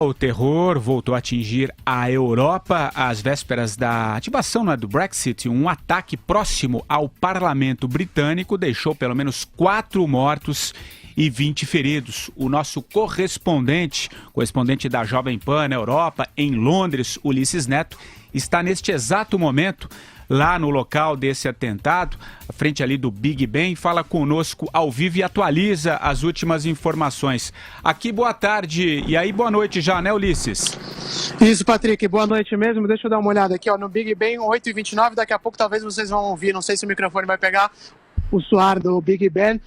O terror voltou a atingir a Europa às vésperas da ativação do Brexit. Um ataque próximo ao parlamento britânico deixou pelo menos 4 mortos e 20 feridos. O nosso correspondente da Jovem Pan na Europa, em Londres, Ulisses Neto, está neste exato momento lá no local desse atentado, à frente ali do Big Ben, fala conosco ao vivo e atualiza as últimas informações. Aqui, boa tarde, e aí boa noite já, né, Ulisses? Isso, Patrick, boa noite mesmo. Deixa eu dar uma olhada aqui, ó, no Big Ben, 8h29, daqui a pouco talvez vocês vão ouvir, não sei se o microfone vai pegar o soar do Big Ben,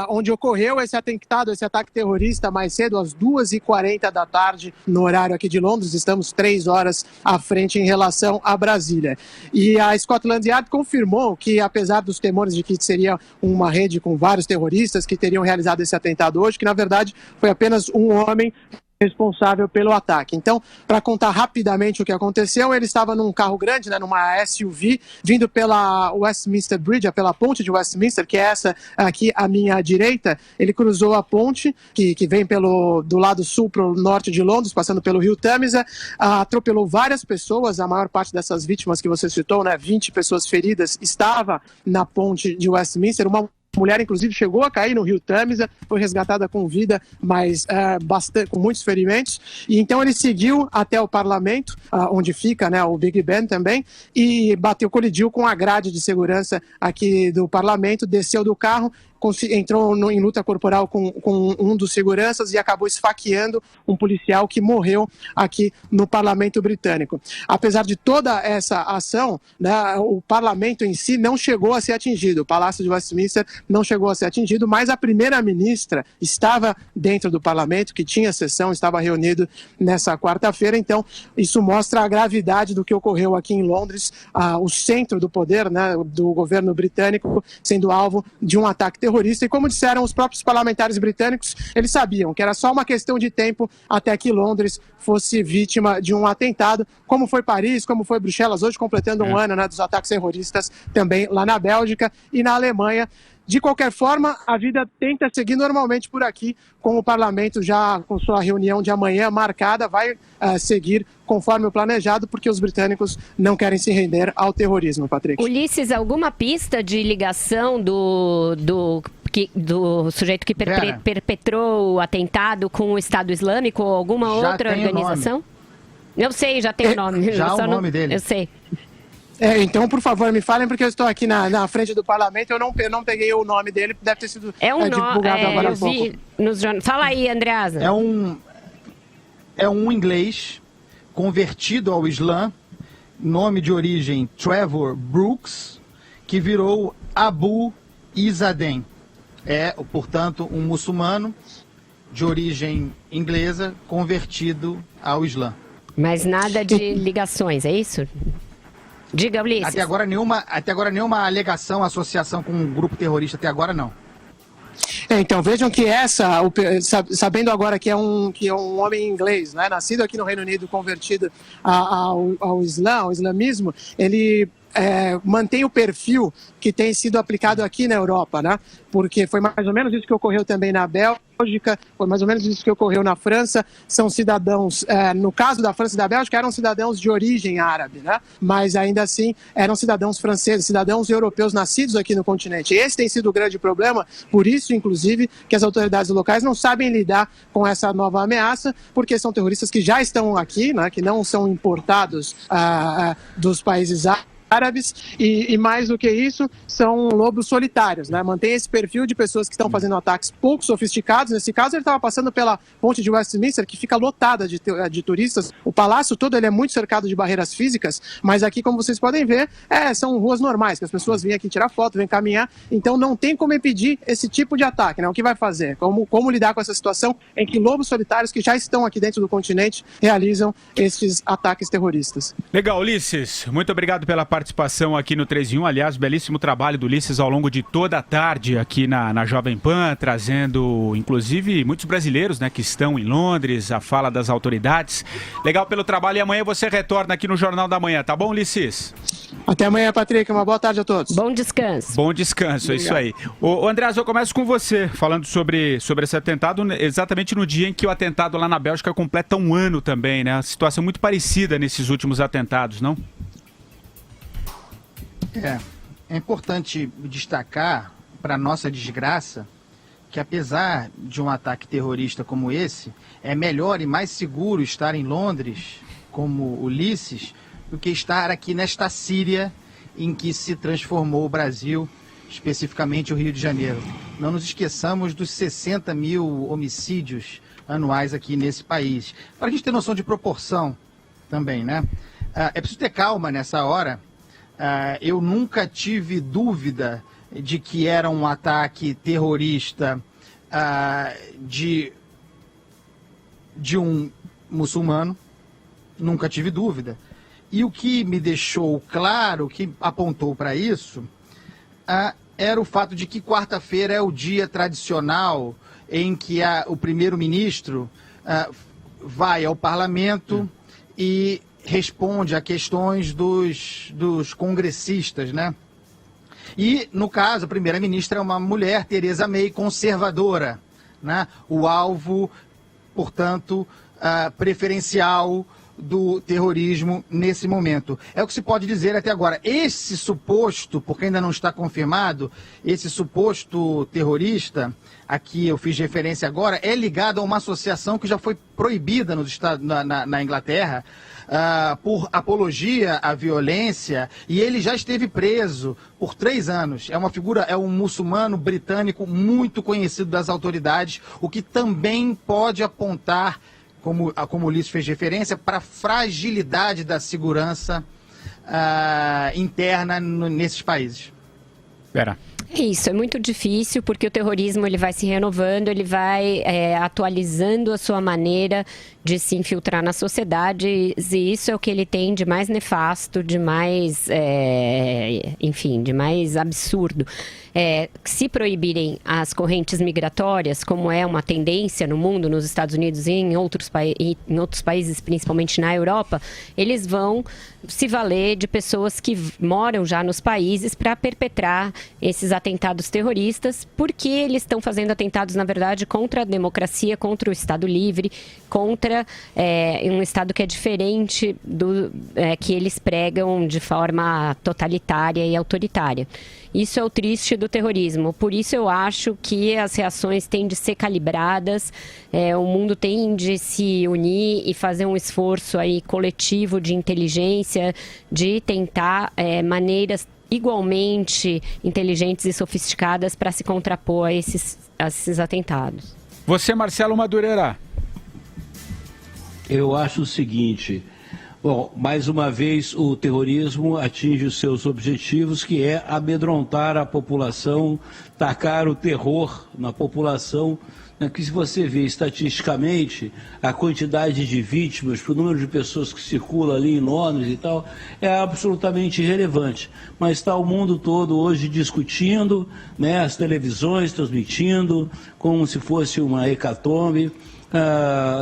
onde ocorreu esse atentado, esse ataque terrorista mais cedo, às 2h40 da tarde, no horário aqui de Londres. Estamos 3 horas à frente em relação a Brasília. E a Scotland Yard confirmou que, apesar dos temores de que seria uma rede com vários terroristas que teriam realizado esse atentado hoje, que na verdade foi apenas um homem responsável pelo ataque. Então, para contar rapidamente o que aconteceu, ele estava num carro grande, né, numa SUV, vindo pela Westminster Bridge, pela ponte de Westminster, que é essa aqui à minha direita. Ele cruzou a ponte, que vem do lado sul para o norte de Londres, passando pelo rio Tâmisa, atropelou várias pessoas. A maior parte dessas vítimas que você citou, né, 20 pessoas feridas, estava na ponte de Westminster. Uma mulher, inclusive, chegou a cair no rio Tâmisa, foi resgatada com vida, mas com muitos ferimentos. E então ele seguiu até o parlamento, onde fica, né, o Big Ben também, e colidiu com a grade de segurança aqui do parlamento, desceu do carro, entrou em luta corporal com um dos seguranças e acabou esfaqueando um policial que morreu aqui no parlamento britânico. Apesar de toda essa ação, né, o parlamento em si não chegou a ser atingido, o Palácio de Westminster não chegou a ser atingido, mas a primeira-ministra estava dentro do parlamento, que tinha sessão, estava reunido nessa quarta-feira. Então isso mostra a gravidade do que ocorreu aqui em Londres, o centro do poder, né, do governo britânico, sendo alvo de um ataque terrorista. E como disseram os próprios parlamentares britânicos, eles sabiam que era só uma questão de tempo até que Londres fosse vítima de um atentado, como foi Paris, como foi Bruxelas, hoje completando um ano, né, dos ataques terroristas também lá na Bélgica e na Alemanha. De qualquer forma, a vida tenta seguir normalmente por aqui, com o parlamento já com sua reunião de amanhã marcada, vai seguir conforme o planejado, porque os britânicos não querem se render ao terrorismo, Patrick. Ulisses, alguma pista de ligação do sujeito que perpetrou o atentado com o Estado Islâmico ou alguma outra organização? Eu sei, já tem o nome. Já o nome dele. Eu sei. Então, por favor, me falem, porque eu estou aqui na frente do parlamento, eu não peguei o nome dele, deve ter sido divulgado agora há pouco. Fala aí, Andreasa. É um inglês convertido ao Islã, nome de origem Trevor Brooks, que virou Abu Izzadeen. É, portanto, um muçulmano de origem inglesa convertido ao Islã. Mas nada de ligações, é isso? Diga, Ulisses. Até agora nenhuma alegação, associação com um grupo terrorista, até agora não. Então vejam que sabendo agora que é um homem inglês, né, nascido aqui no Reino Unido, convertido ao islamismo, ele mantém o perfil que tem sido aplicado aqui na Europa, né? Porque foi mais ou menos isso que ocorreu também na Bélgica, foi mais ou menos isso que ocorreu na França. São cidadãos, no caso da França e da Bélgica, eram cidadãos de origem árabe, né? Mas ainda assim eram cidadãos franceses, cidadãos europeus nascidos aqui no continente. Esse tem sido o grande problema, por isso, inclusive, que as autoridades locais não sabem lidar com essa nova ameaça, porque são terroristas que já estão aqui, né? Que não são importados dos países árabes, e mais do que isso, são lobos solitários, né? Mantém esse perfil de pessoas que estão fazendo ataques pouco sofisticados. Nesse caso, ele estava passando pela ponte de Westminster, que fica lotada de turistas. O palácio todo ele é muito cercado de barreiras físicas, mas aqui, como vocês podem ver, são ruas normais, que as pessoas vêm aqui tirar foto, vêm caminhar, então não tem como impedir esse tipo de ataque, né? O que vai fazer? Como lidar com essa situação em que lobos solitários que já estão aqui dentro do continente realizam esses ataques terroristas? Legal, Ulisses. Muito obrigado pela participação. participação aqui no 3 em 1. Aliás, belíssimo trabalho do Ulisses ao longo de toda a tarde aqui na Jovem Pan, trazendo, inclusive, muitos brasileiros, né, que estão em Londres, a fala das autoridades. Legal pelo trabalho, e amanhã você retorna aqui no Jornal da Manhã, tá bom, Ulisses? Até amanhã, Patrick. Uma boa tarde a todos. Bom descanso. Bom descanso, é isso aí. Ô, Andreas, eu começo com você, falando sobre esse atentado, exatamente no dia em que o atentado lá na Bélgica completa um ano também, né? Uma situação muito parecida nesses últimos atentados, não? É importante destacar, para nossa desgraça, que apesar de um ataque terrorista como esse, é melhor e mais seguro estar em Londres, como Ulisses, do que estar aqui nesta Síria em que se transformou o Brasil, especificamente o Rio de Janeiro. Não nos esqueçamos dos 60 mil homicídios anuais aqui nesse país. Para a gente ter noção de proporção também, né? É preciso ter calma nessa hora. Eu nunca tive dúvida de que era um ataque terrorista de um muçulmano. Nunca tive dúvida. E o que me deixou claro, que apontou para isso, era o fato de que quarta-feira é o dia tradicional em que o primeiro-ministro vai ao parlamento e responde a questões dos congressistas, né? E, no caso, a primeira-ministra é uma mulher, Theresa May, conservadora, né? O alvo, portanto, preferencial do terrorismo nesse momento. É o que se pode dizer até agora. Esse suposto, porque ainda não está confirmado, esse suposto terrorista, aqui eu fiz referência agora, é ligado a uma associação que já foi proibida nos Estados, na Inglaterra, por apologia à violência, e ele já esteve preso por 3 anos. É uma figura, é um muçulmano britânico muito conhecido das autoridades, o que também pode apontar, como o Ulisses fez referência, para a fragilidade da segurança interna nesses países. Pera. Isso, é muito difícil porque o terrorismo ele vai se renovando, ele vai atualizando a sua maneira de se infiltrar na sociedade, e isso é o que ele tem de mais nefasto, de mais, enfim, de mais absurdo. Se proibirem as correntes migratórias, como é uma tendência no mundo, nos Estados Unidos e em outros países, principalmente na Europa, eles vão se valer de pessoas que moram já nos países para perpetrar esses atentados terroristas, porque eles estão fazendo atentados, na verdade, contra a democracia, contra o Estado livre, contra um Estado que é diferente do que eles pregam de forma totalitária e autoritária. Isso é o triste do terrorismo. Por isso eu acho que as reações têm de ser calibradas, o mundo tem de se unir e fazer um esforço aí coletivo de inteligência, de tentar maneiras igualmente inteligentes e sofisticadas para se contrapor a esses atentados. Você, Marcelo Madureira. Eu acho o seguinte, bom, mais uma vez o terrorismo atinge os seus objetivos, que é amedrontar a população, tacar o terror na população, né, que se você vê estatisticamente a quantidade de vítimas, o número de pessoas que circulam ali em Londres e tal, é absolutamente irrelevante. Mas está o mundo todo hoje discutindo, né, as televisões transmitindo, como se fosse uma hecatombe.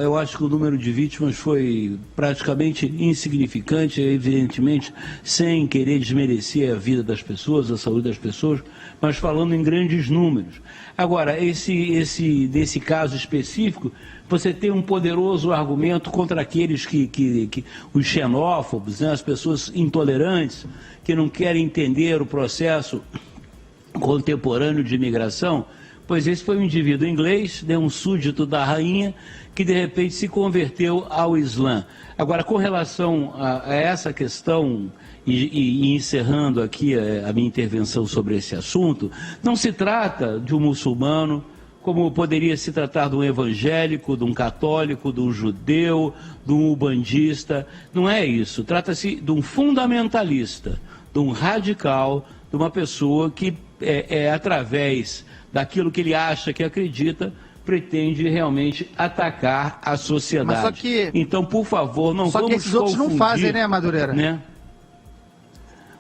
Eu acho que o número de vítimas foi praticamente insignificante, evidentemente, sem querer desmerecer a vida das pessoas, a saúde das pessoas, mas falando em grandes números. Agora, nesse caso específico, você tem um poderoso argumento contra aqueles os xenófobos, né, as pessoas intolerantes, que não querem entender o processo contemporâneo de imigração. Pois esse foi um indivíduo inglês, um súdito da rainha, que de repente se converteu ao Islã. Agora, com relação a essa questão, e encerrando aqui a minha intervenção sobre esse assunto, não se trata de um muçulmano, como poderia se tratar de um evangélico, de um católico, de um judeu, de um ubandista. Não é isso. Trata-se de um fundamentalista, de um radical, de uma pessoa que através daquilo que ele acha, que acredita, pretende realmente atacar a sociedade. Mas só que... Então, por favor, não vamos confundir... Só que esses outros não fazem, né, Madureira? Né?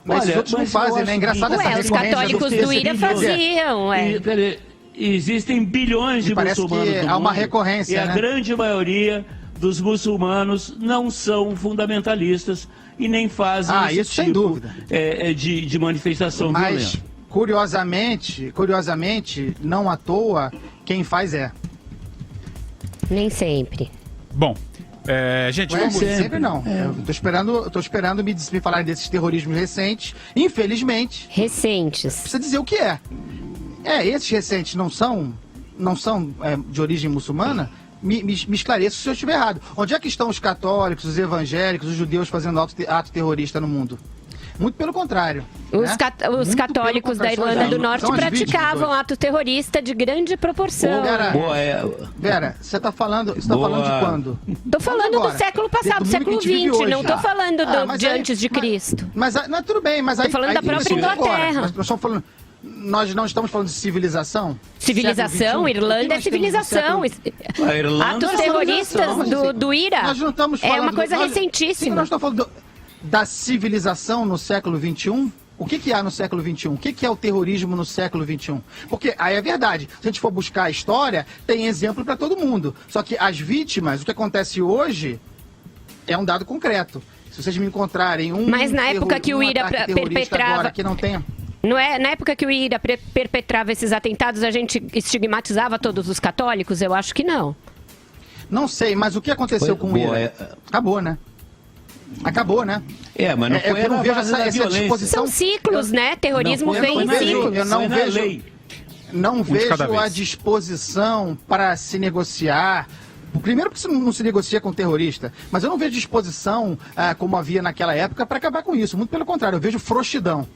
Mas esses outros não fazem, né? Engraçado essa os católicos do IRA faziam, Existem bilhões de muçulmanos no mundo. Há uma recorrência, e a grande maioria dos muçulmanos não são fundamentalistas e nem fazem esse isso tipo sem dúvida. De manifestação violenta. Curiosamente, não à toa, quem faz é. Nem sempre. Bom, gente, vamos... Sempre não. Eu tô esperando me falarem desses terrorismos recentes. Infelizmente. Recentes. Precisa dizer o que é. Esses recentes não são de origem muçulmana? Me esclareça se eu estiver errado. Onde é que estão os católicos, os evangélicos, os judeus fazendo ato terrorista no mundo? Muito pelo contrário. Os católicos da Irlanda do Norte praticavam ato terrorista de grande proporção. Vera, você está falando de quando? Estou falando do século passado, século XX, não estou falando de antes de Cristo. Mas tudo bem, mas aí... Estou falando da própria Inglaterra. Nós não estamos falando de civilização? Civilização? Irlanda é civilização. Atos terroristas do IRA nós não estamos falando é uma coisa recentíssima. Nós estamos falando da civilização no século XXI? O que há no século XXI? O que é o terrorismo no século XXI? Porque aí é verdade, se a gente for buscar a história, tem exemplo para todo mundo. Só que as vítimas, o que acontece hoje, é um dado concreto. Se vocês me encontrarem Mas na época que o IRA perpetrava... Agora, que não tenha... Não é, na época que o IRA perpetrava esses atentados, a gente estigmatizava todos os católicos? Eu acho que não. Não sei, mas o que aconteceu com o IRA? Acabou, né? Mas não foi eu não vejo essa disposição. São ciclos, né? Terrorismo vem em ciclos. Eu não vejo a disposição para se negociar. Primeiro porque não se negocia com terrorista, mas eu não vejo disposição, como havia naquela época, para acabar com isso. Muito pelo contrário, eu vejo frouxidão.